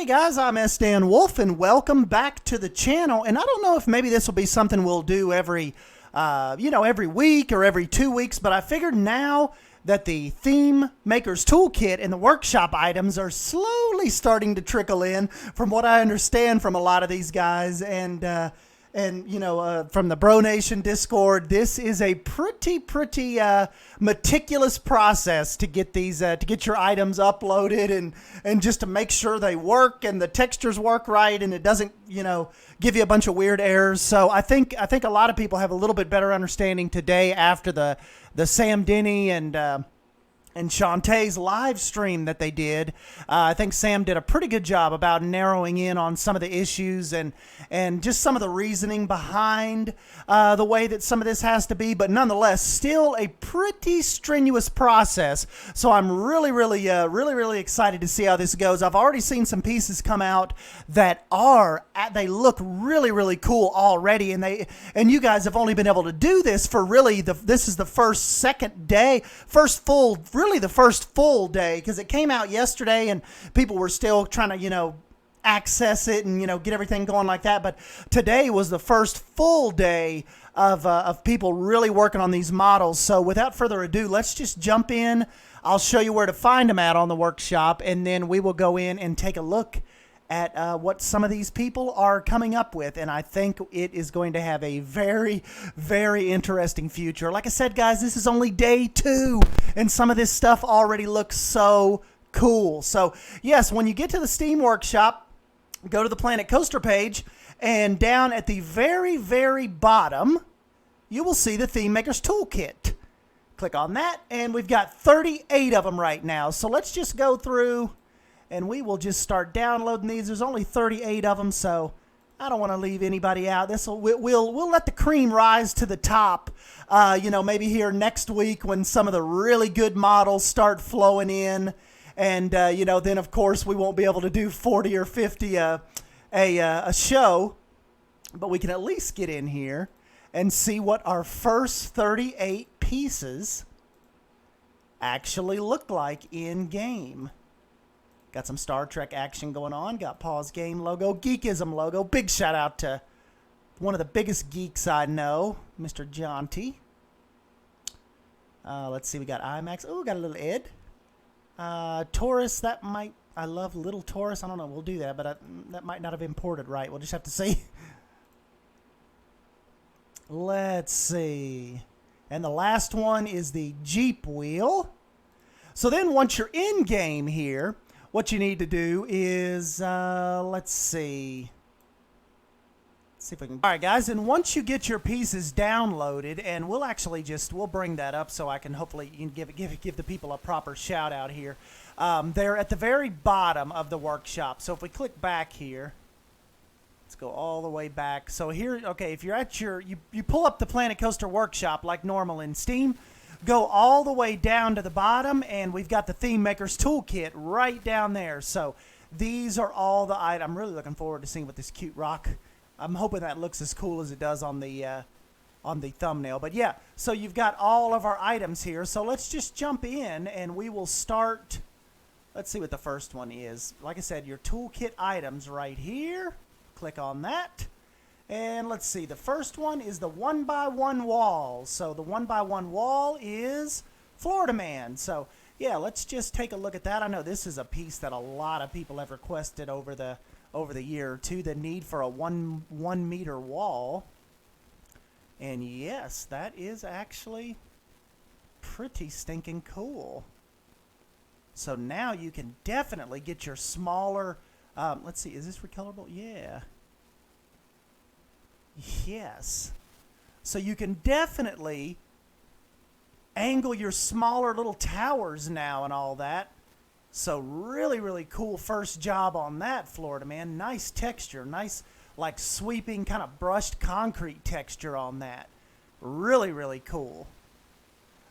Hey guys, I'm Sdanwolf and welcome back to the channel. And I don't know if maybe this will be something we'll do every week or every 2 weeks, but I figured now that the Thememaker's Toolkit and the workshop items are slowly starting to trickle in from what I understand from a lot of these guys and from the Bro Nation Discord. This is a pretty meticulous process to get these to get your items uploaded and just to make sure they work and the textures work right and it doesn't give you a bunch of weird errors. So I think a lot of people have a little bit better understanding today after the Sam Denny and Shantae's live stream that they did. I think Sam did a pretty good job about narrowing in on some of the issues and just some of the reasoning behind the way that some of this has to be, but nonetheless, still a pretty strenuous process. So I'm really excited to see how this goes. I've already seen some pieces come out that they look really cool already, and you guys have only been able to do this for this is the first full day, because it came out yesterday and people were still trying to access it and get everything going like that. But today was the first full day of people really working on these models. So without further ado, let's just jump in. I'll show you where to find them at on the workshop, and then we will go in and take a look at what some of these people are coming up with, and I think it is going to have a very interesting future. Like I said, guys, this is only day 2, and some of this stuff already looks so cool. So yes, when you get to the Steam Workshop, go to the Planet Coaster page, and down at the very bottom, you will see the Thememaker's Toolkit. Click on that, and we've got 38 of them right now. So let's just go through and we will just start downloading these. There's only 38 of them, so I don't want to leave anybody out. We'll let the cream rise to the top, maybe here next week when some of the really good models start flowing in. And, then, of course, we won't be able to do 40 or 50 a show, but we can at least get in here and see what our first 38 pieces actually look like in-game. Got some Star Trek action going on. Got Pause Game logo, Geekism logo. Big shout out to one of the biggest geeks I know, Mr. Jonty. Let's see, we got IMAX. Oh, we got a little Ed. Taurus, I love little Taurus. I don't know, we'll do that, but that might not have imported right. We'll just have to see. Let's see. And the last one is the Jeep wheel. So then once you're in game here, what you need to do is, let's see if we can. All right, guys, and once you get your pieces downloaded, and we'll bring that up so I can hopefully give the people a proper shout out here. They're at the very bottom of the workshop. So if we click back here, let's go all the way back. So here, okay, if you're at you pull up the Planet Coaster Workshop like normal in Steam. Go all the way down to the bottom, and we've got the Thememaker's Toolkit right down there. So these are all the items. I'm really looking forward to seeing what this cute rock. I'm hoping that looks as cool as it does on the thumbnail. But yeah, so you've got all of our items here. So let's just jump in, and we will start. Let's see what the first one is. Like I said, your toolkit items right here. Click on that. And let's see, the first one is the 1x1 wall. So the 1x1 wall is Florida Man. So yeah, let's just take a look at that. I know this is a piece that a lot of people have requested over the year or two, the need for a 1 meter wall. And yes, that is actually pretty stinking cool. So now you can definitely get your smaller, let's see, is this recolorable? Yeah. Yes. So you can definitely angle your smaller little towers now and all that. So really cool first job on that, Florida Man. Nice texture. Nice, like, sweeping kind of brushed concrete texture on that. Really cool.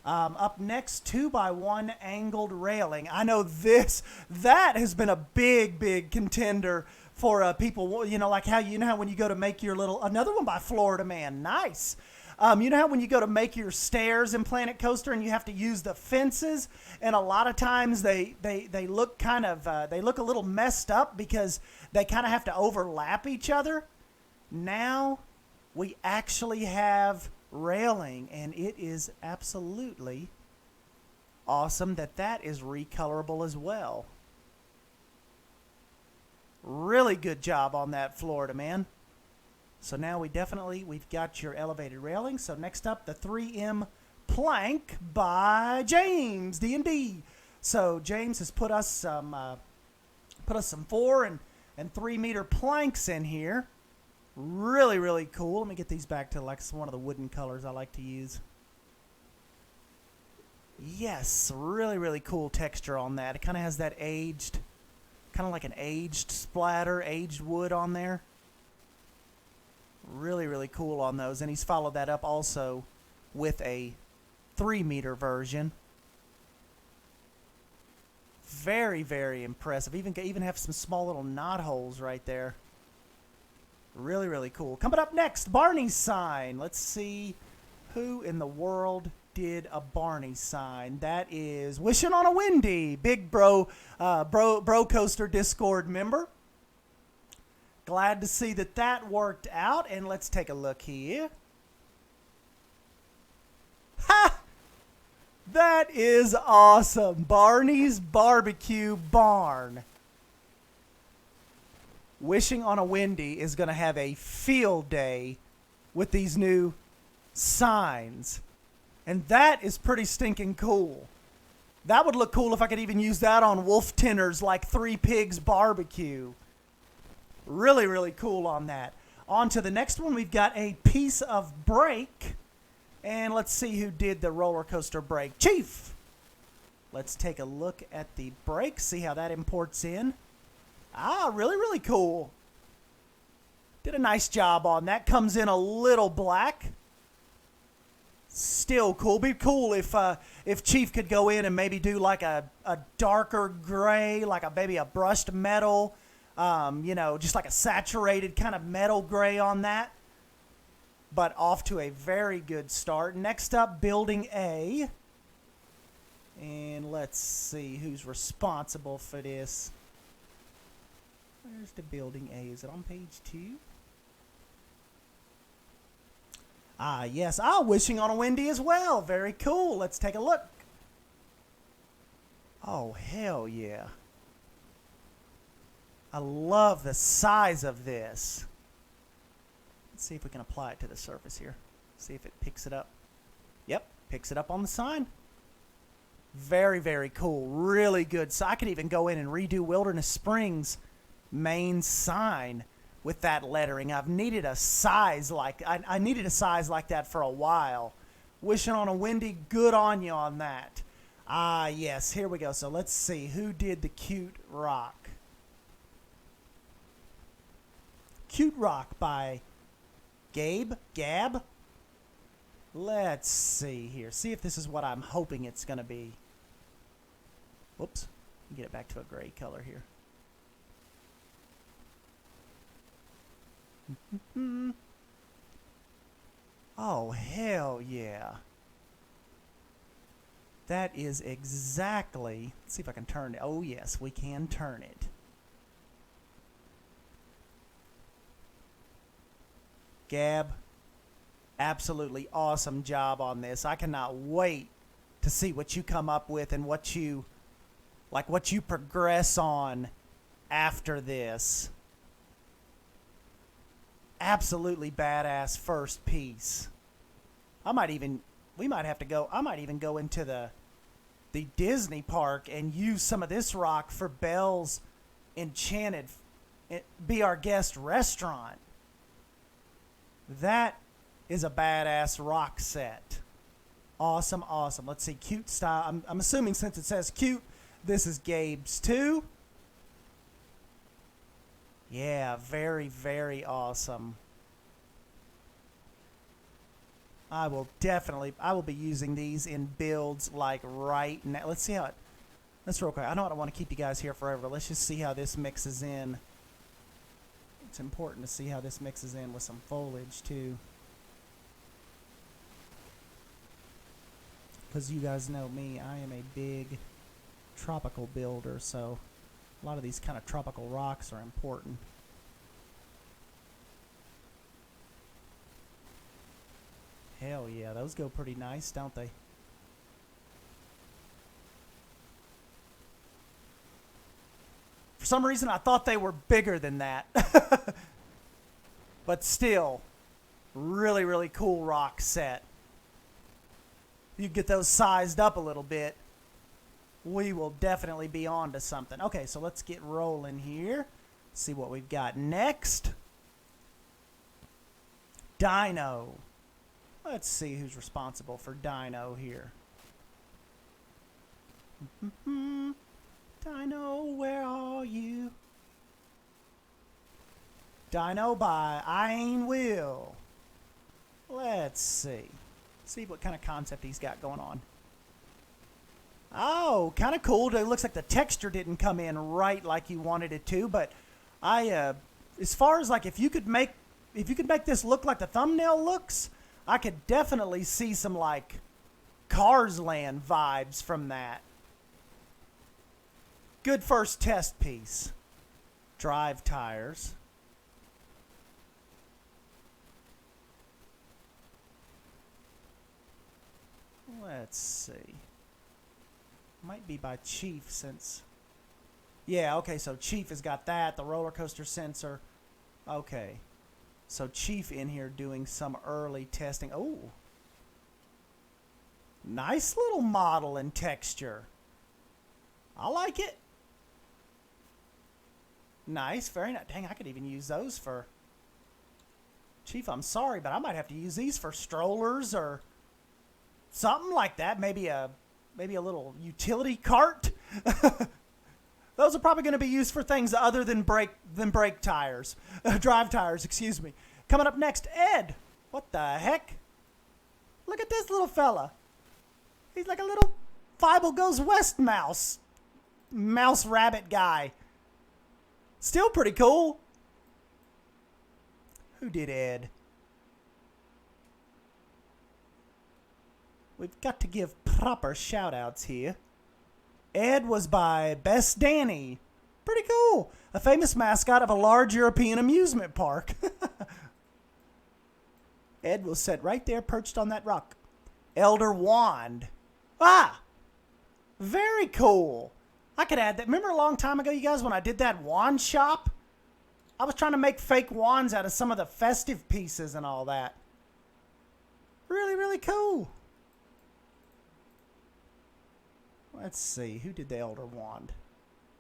Up next, 2x1 angled railing. I know that has been a big contender for people, like how when you go to make your another one by Florida Man. Nice. You know how when you go to make your stairs in Planet Coaster and you have to use the fences, and a lot of times they look kind of they look a little messed up because they kind of have to overlap each other. Now we actually have railing, and it is absolutely awesome that that is recolorable as well. Really good job on that, Florida man. So now we've got your elevated railing. So next up, the 3M plank by James D&D. So James has put us some 4 and 3 meter planks in here. Really, really cool. Let me get these back to like one of the wooden colors I like to use. Yes, really, really cool texture on that. It kind of has that aged, kind of like an aged splatter, aged wood on there. Really, really cool on those. And he's followed that up also with a 3 meter version. Very, very impressive. Even have some small little knot holes right there. Really, really cool. Coming up next, Barney's sign. Let's see who in the world did a Barney sign. That is Wishing on a Windy, big bro coaster Discord member. Glad to see that that worked out, and let's take a look here. Ha! That is awesome. Barney's Barbecue Barn. Wishing on a Windy is going to have a field day with these new signs. And that is pretty stinking cool. That would look cool if I could even use that on Wolf Tinners like Three Pigs Barbecue. Really, really cool on that. On to the next one. We've got a piece of brake. And let's see who did the roller coaster brake. Chief! Let's take a look at the brake, see how that imports in. Ah, really, really cool. Did a nice job on that. Comes in a little black. Still cool. Be cool if Chief could go in and maybe do like a darker gray, like maybe a brushed metal, you know, just like a saturated kind of metal gray on that. But off to a very good start. Next up, Building A. And let's see who's responsible for this. Where's the Building A? Is it on page 2? Ah, yes. Ah, Wishing on a Windy as well. Very cool. Let's take a look. Oh, hell yeah. I love the size of this. Let's see if we can apply it to the surface here. See if it picks it up. Yep, picks it up on the sign. Very, very cool. Really good. So I could even go in and redo Wilderness Springs main sign with that lettering. I've needed a size like I needed a size like that for a while. Wishing on a Windy, good on you on that. Ah, yes, here we go. So let's see who did the Cute Rock. Cute Rock by Gab. Let's see here. See if this is what I'm hoping it's going to be. Whoops. Get it back to a gray color here. Oh, hell yeah. That is exactly... Let's see if I can turn it. Oh, yes, we can turn it. Gab, absolutely awesome job on this. I cannot wait to see what you come up with and what you progress on after this. Absolutely badass first piece. I might even go into the Disney park and use some of this rock for Belle's Enchanted Be Our Guest restaurant. That is a badass rock set. Awesome, awesome. Let's see, cute style. I'm assuming since it says cute, this is Gabe's too. Yeah, very, very awesome. I will be using these in builds like right now. Let's see how it, let's real quick. I don't want to keep you guys here forever. Let's just see how this mixes in. It's important to see how this mixes in with some foliage too. because you guys know me, I am a big tropical builder, so a lot of these kind of tropical rocks are important. Hell yeah, those go pretty nice, don't they? For some reason, I thought they were bigger than that. But still, really, really cool rock set. You get those sized up a little bit, we will definitely be on to something. Okay, so let's get rolling here. See what we've got next. Dino. Let's see who's responsible for Dino here. Dino, where are you? Dino by Iron Will. Let's see. See what kind of concept he's got going on. Oh, kind of cool. It looks like the texture didn't come in right like you wanted it to, but as far as like if you could make this look like the thumbnail looks, I could definitely see some like Cars Land vibes from that. Good first test piece. Drive tires. Let's see. Might be by Chief since... Yeah, okay, so Chief has got that. The roller coaster sensor. Okay. So Chief in here doing some early testing. Oh. Nice little model and texture. I like it. Nice, very nice. Dang, I could even use those for... Chief, I'm sorry, but I might have to use these for strollers or something like that. Maybe a little utility cart. Those are probably going to be used for things other than brake tires. Drive tires, excuse me. Coming up next, Ed. What the heck? Look at this little fella. He's like a little Fievel Goes West mouse rabbit guy. Still pretty cool. Who did Ed? We've got to give proper shout-outs here. Ed was by Best Danny. Pretty cool. A famous mascot of a large European amusement park. Ed was set right there, perched on that rock. Elder Wand. Ah! Very cool. I could add that. Remember a long time ago, you guys, when I did that wand shop? I was trying to make fake wands out of some of the festive pieces and all that. Really, really cool. Let's see. Who did the Elder Wand?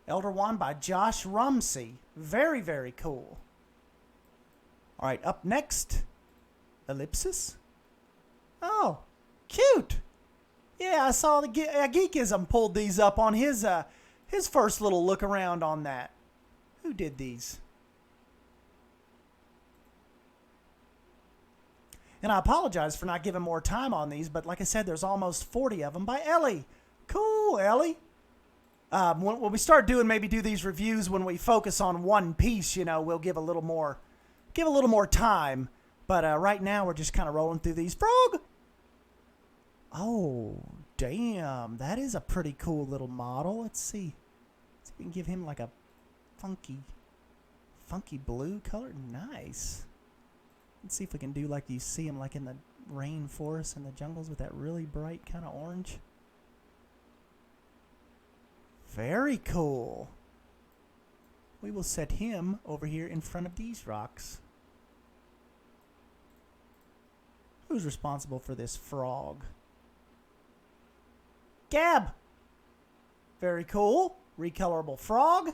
Elder Wand by Josh Rumsey. Very, very cool. All right, up next, Ellipsis. Oh, cute. Yeah, I saw the Geekism pulled these up on his first little look around on that. Who did these? And I apologize for not giving more time on these, but like I said, there's almost 40 of them by Ellie. Cool, Ellie. When we start maybe do these reviews when we focus on one piece, you know, we'll give a little more time. But right now we're just kind of rolling through these. Frog. Oh, damn. That is a pretty cool little model. Let's see. Let's see if we can give him like a funky blue color. Nice. Let's see if we can do like you see him like in the rainforest and the jungles with that really bright kind of orange. Very cool. We will set him over here in front of these rocks. Who's responsible for this frog? Gab. Very cool. Recolorable frog.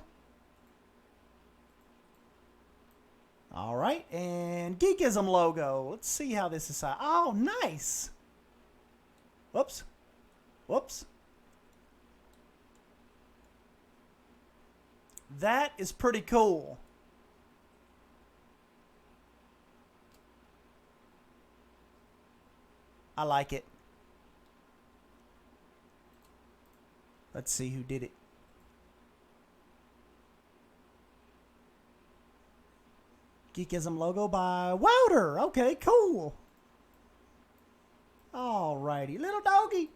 All right, and Geekism logo. Let's see how this is. Oh, nice. Whoops. Whoops. That is pretty cool. I like it. Let's see who did it. Geekism logo by Wouter. Okay, cool. Alrighty. Little doggy.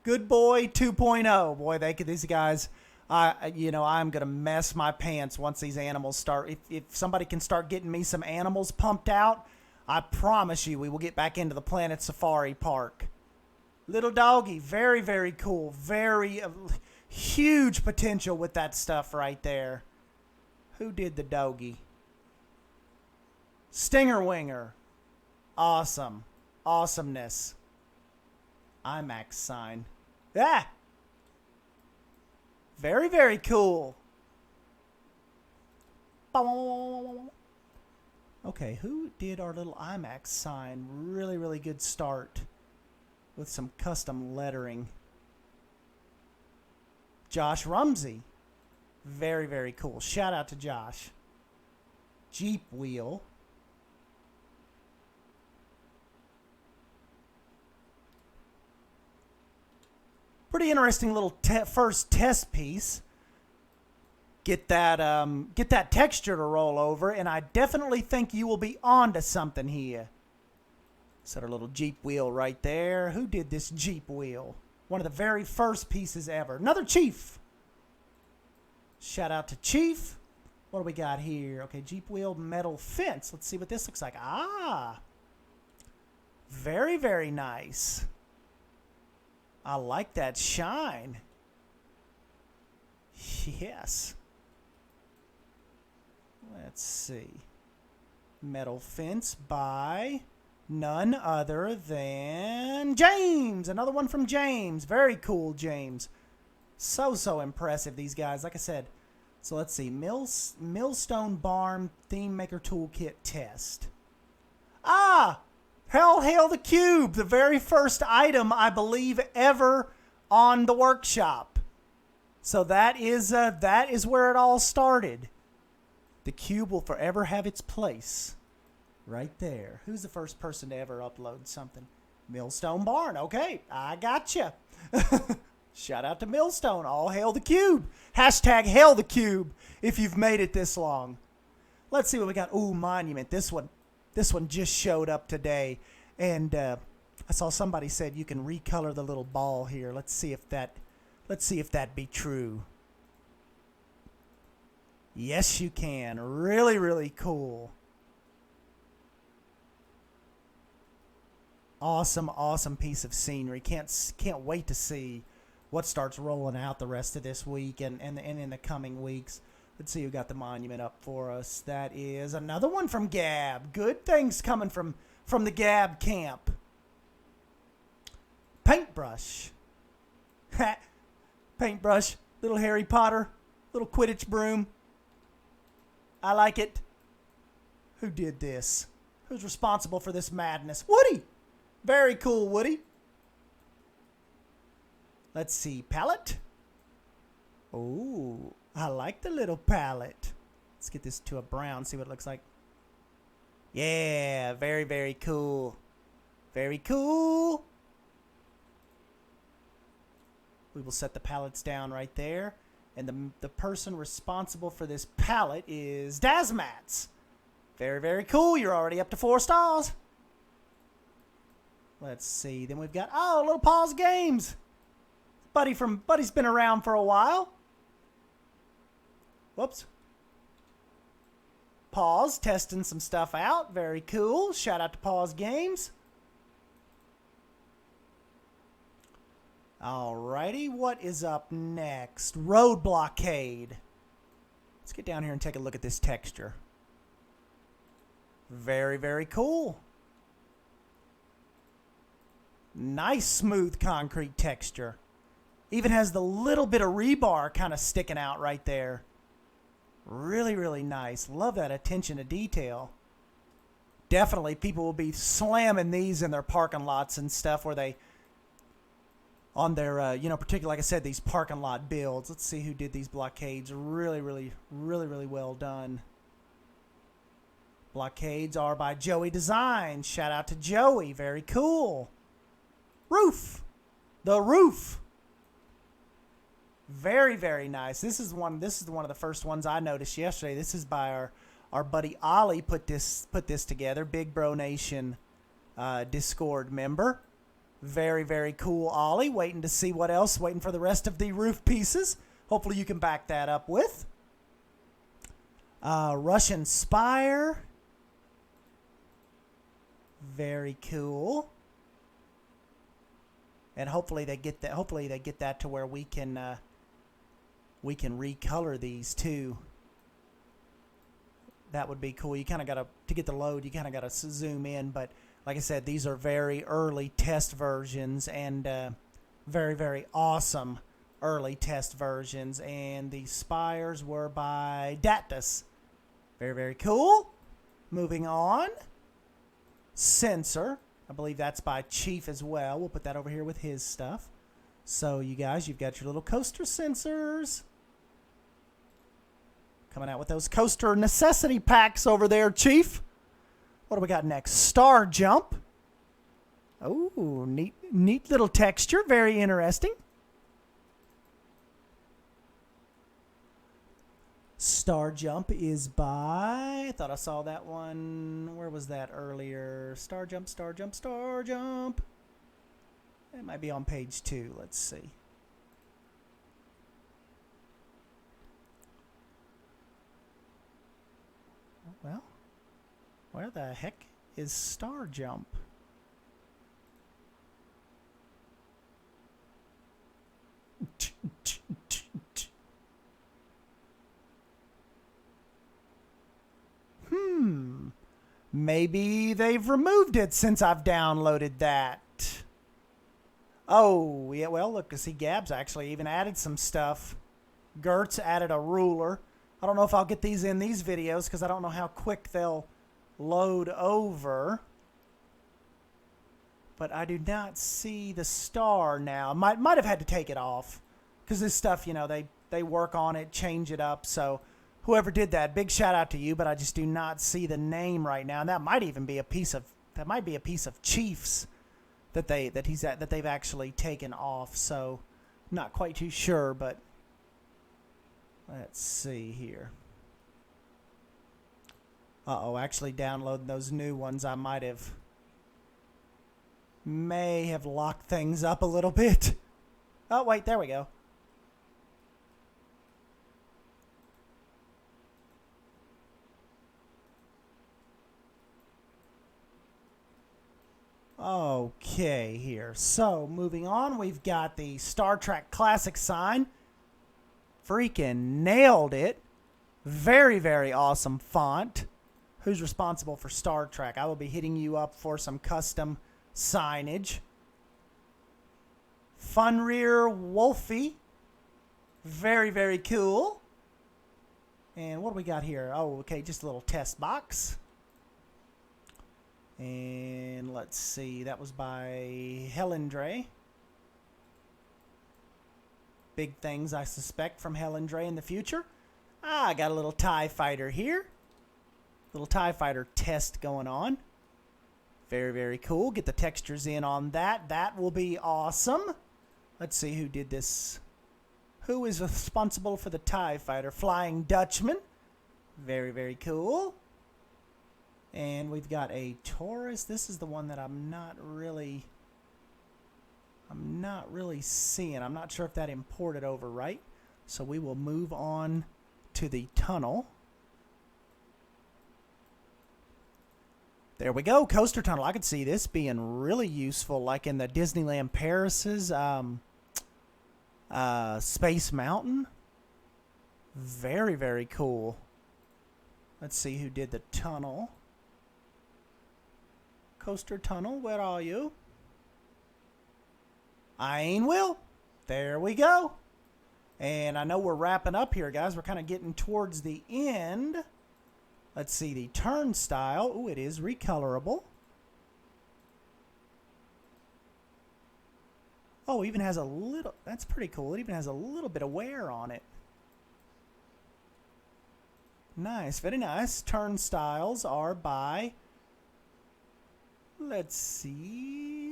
Good Boy 2.0. Boy, these guys, I'm going to mess my pants once these animals start. If somebody can start getting me some animals pumped out, I promise you we will get back into the Planet Safari Park. Little doggy, very, very cool. Very huge potential with that stuff right there. Who did the doggy? Stinger Winger. Awesome. Awesomeness. IMAX sign. Ah! Very, very cool. Okay, who did our little IMAX sign? Really, really good start with some custom lettering. Josh Rumsey. Very, very cool. Shout out to Josh. Jeep wheel. Pretty interesting little first test piece. Get that texture to roll over, and I definitely think you will be onto something here. Set our little Jeep wheel right there. Who did this Jeep wheel? One of the very first pieces ever. Another Chief. Shout out to Chief. What do we got here? Okay, Jeep wheel metal fence. Let's see what this looks like. Ah. Very, very nice. I like that shine. Yes. Let's see. Metal fence by none other than James. Another one from James. Very cool, James. So impressive, these guys. Like I said. So let's see. Millstone Barn Thememaker Toolkit test. Ah! Hell Hail the Cube. The very first item, I believe, ever on the workshop. So that is where it all started. The cube will forever have its place. Right there. Who's the first person to ever upload something? Millstone Barn. Okay, I gotcha. Shout out to Millstone. All hail the cube. Hashtag hail the cube if you've made it this long. Let's see what we got. Ooh, monument. This one just showed up today. And I saw somebody said you can recolor the little ball here. Let's see if that be true. Yes, you can. Really, really cool. Awesome piece of scenery. Can't wait to see what starts rolling out the rest of this week and in the coming weeks. Let's see who got the monument up for us. That is another one from Gab. Good things coming from the Gab camp. Paintbrush. Paintbrush. Little Harry Potter. Little Quidditch broom. I like it. Who did this? Who's responsible for this madness? Woody. Very cool, Woody. Let's see. Palette. Ooh, I like the little palette. Let's get this to a brown, see what it looks like. Yeah, very, very cool. Very cool. We will set the palettes down right there. And the person responsible for this palette is Dazmats. Very, very cool. You're already up to 4 stars. Let's see. Then we've got, Little Paws Games. Buddy's been around for a while. Whoops. Paws testing some stuff out. Very cool. Shout out to Paws Games. Alrighty, what is up next? Road Blockade. Let's get down here and take a look at this texture. Very, very cool. Nice smooth concrete texture. Even has the little bit of rebar kind of sticking out right there. Really, really nice. Love that attention to detail. Definitely people will be slamming these in their parking lots and stuff where they, on their, particularly, like I said, these parking lot builds. Let's see who did these blockades. Really, really, really, really well done. Blockades are by Joey Design. Shout out to Joey. Very cool. Roof. The roof. Very, very nice. This is one of the first ones I noticed yesterday. This is by our buddy Ollie put this together. Big Bro Nation Discord member. Very, very cool, Ollie. Waiting to see what else. Waiting for the rest of the roof pieces. Hopefully you can back that up with. Russian spire. Very cool. And hopefully they get that. Hopefully they get that to where we can recolor these too. That would be cool. You kind of got to get the load. You kind of got to zoom in, but like I said, these are very early test versions and very, very awesome early test versions. And the spires were by Datus. Very, very cool. Moving on. Sensor. I believe that's by Chief as well. We'll put that over here with his stuff. So you guys, you've got your little coaster sensors. Coming out with those coaster necessity packs over there, Chief. What do we got next? Star Jump. Oh, neat little texture. Very interesting. Star Jump is by... I thought I saw that one. Where was that earlier? Star Jump, Star Jump, Star Jump. It might be on page 2. Let's see. Well, where the heck is Star Jump? Maybe they've removed it since I've downloaded that. Oh, yeah, well, look, see, Gabs actually even added some stuff. Gertz added a ruler. I don't know if I'll get these in these videos because I don't know how quick they'll load over. But I do not see the star now. Might have had to take it off because this stuff, you know, they work on it, change it up. So whoever did that, big shout out to you. But I just do not see the name right now, and that might even be a piece of Chief's that they've actually taken off. So not quite too sure, but. Let's see here. Uh-oh, actually downloading those new ones, I may have locked things up a little bit. Oh, wait, there we go. Okay, here. So, moving on, we've got the Star Trek Classic sign. Freaking nailed it. Very, very awesome font. Who's responsible for Star Trek? I will be hitting you up for some custom signage. Funrear Wolfie. Very, very cool. And what do we got here? Oh, okay, just a little test box. And let's see, that was by Helendray. Big things, I suspect, from Helendray in the future. I got a little TIE fighter here. Little TIE fighter test going on. Very, very cool. Get the textures in on that. That will be awesome. Let's see who did this. Who is responsible for the TIE fighter? Flying Dutchman. Very, very cool. And we've got a Taurus. This is the one that I'm not really seeing. I'm not sure if that imported over right. So we will move on to the tunnel. There we go. Coaster tunnel. I could see this being really useful, like in the Disneyland Paris's Space Mountain. Very, very cool. Let's see who did the tunnel. Coaster tunnel, where are you? Will. There we go. And I know we're wrapping up here, guys. We're kind of getting towards the end. Let's see the turnstile. Ooh, it is recolorable. Oh, it even has a little... That's pretty cool. It even has a little bit of wear on it. Nice. Very nice. Turnstiles are by... Let's see...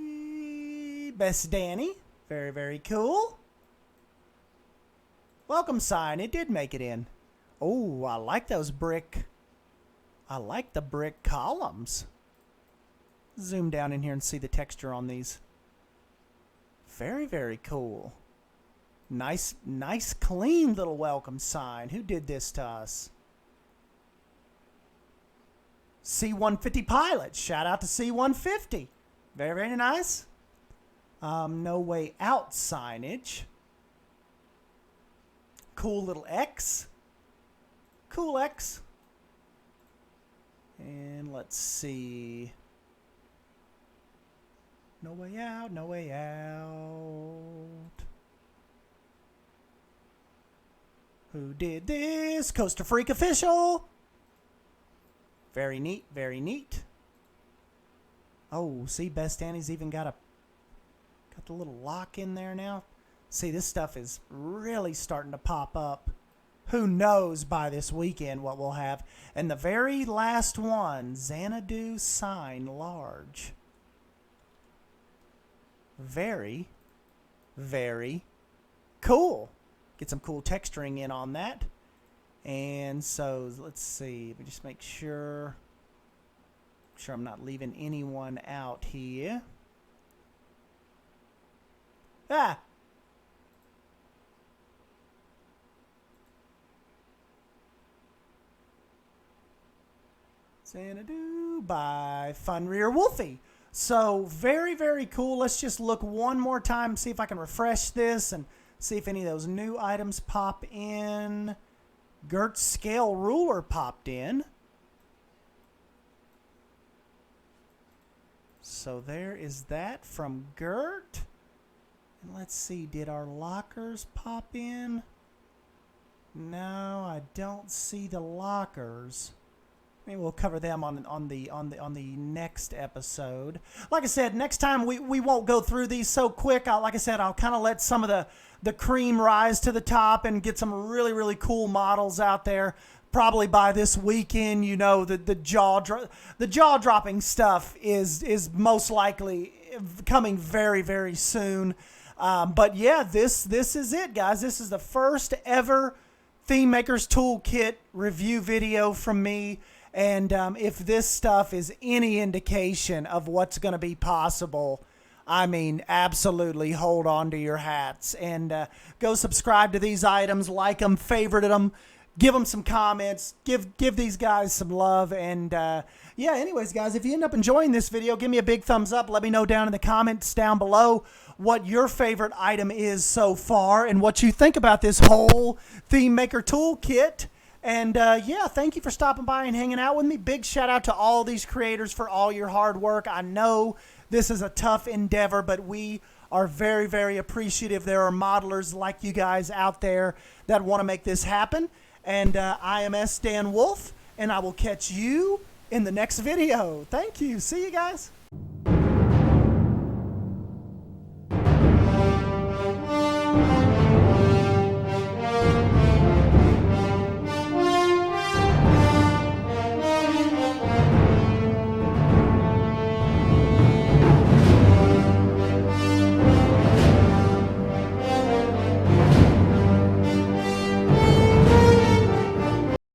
Best Danny. Very, very cool. Welcome sign. It did make it in. Oh, I like those brick... I like the brick columns. Zoom down in here and see the texture on these. Very, very cool. Nice, clean little welcome sign. Who did this to us? C-150 pilots. Shout out to C-150. Very, very nice. No way out signage. Cool little X. Cool X. And let's see. No way out, no way out. Who did this? Coaster Freak Official. Very neat, very neat. Oh, see, Best Annie's even got the little lock in there now. See, this stuff is really starting to pop up. Who knows by this weekend what we'll have. And the very last one, Xanadu sign large. Very, very cool. Get some cool texturing in on that. And so let's see. Let me just make sure I'm not leaving anyone out here. Ah! Xanadu by Fun Rear Wolfie. So very, very cool. Let's just look one more time, see if I can refresh this and see if any of those new items pop in. Gert scale ruler popped in. So there is that from Gert. And let's see, did our lockers pop in? No, I don't see the lockers. Maybe we'll cover them on the next episode. Like I said, next time we won't go through these so quick. Like I said, I'll kind of let some of the cream rise to the top and get some really, really cool models out there. Probably by this weekend, you know, the jaw-dropping stuff is most likely coming very, very soon. But yeah, this is it, guys. This is the first ever Thememaker's Toolkit review video from me. And if this stuff is any indication of what's going to be possible, I mean, absolutely hold on to your hats. And go subscribe to these items, like them, favorite them, give them some comments, give these guys some love. And yeah, anyways, guys, if you end up enjoying this video, give me a big thumbs up. Let me know down in the comments down below what your favorite item is so far and what you think about this whole Thememaker Toolkit. And yeah, thank you for stopping by and hanging out with me. Big shout out to all these creators for all your hard work. I know this is a tough endeavor, but we are very, very appreciative. There are modelers like you guys out there that want to make this happen. And I am Sdanwolf, and I will catch you in the next video. Thank you. See you guys.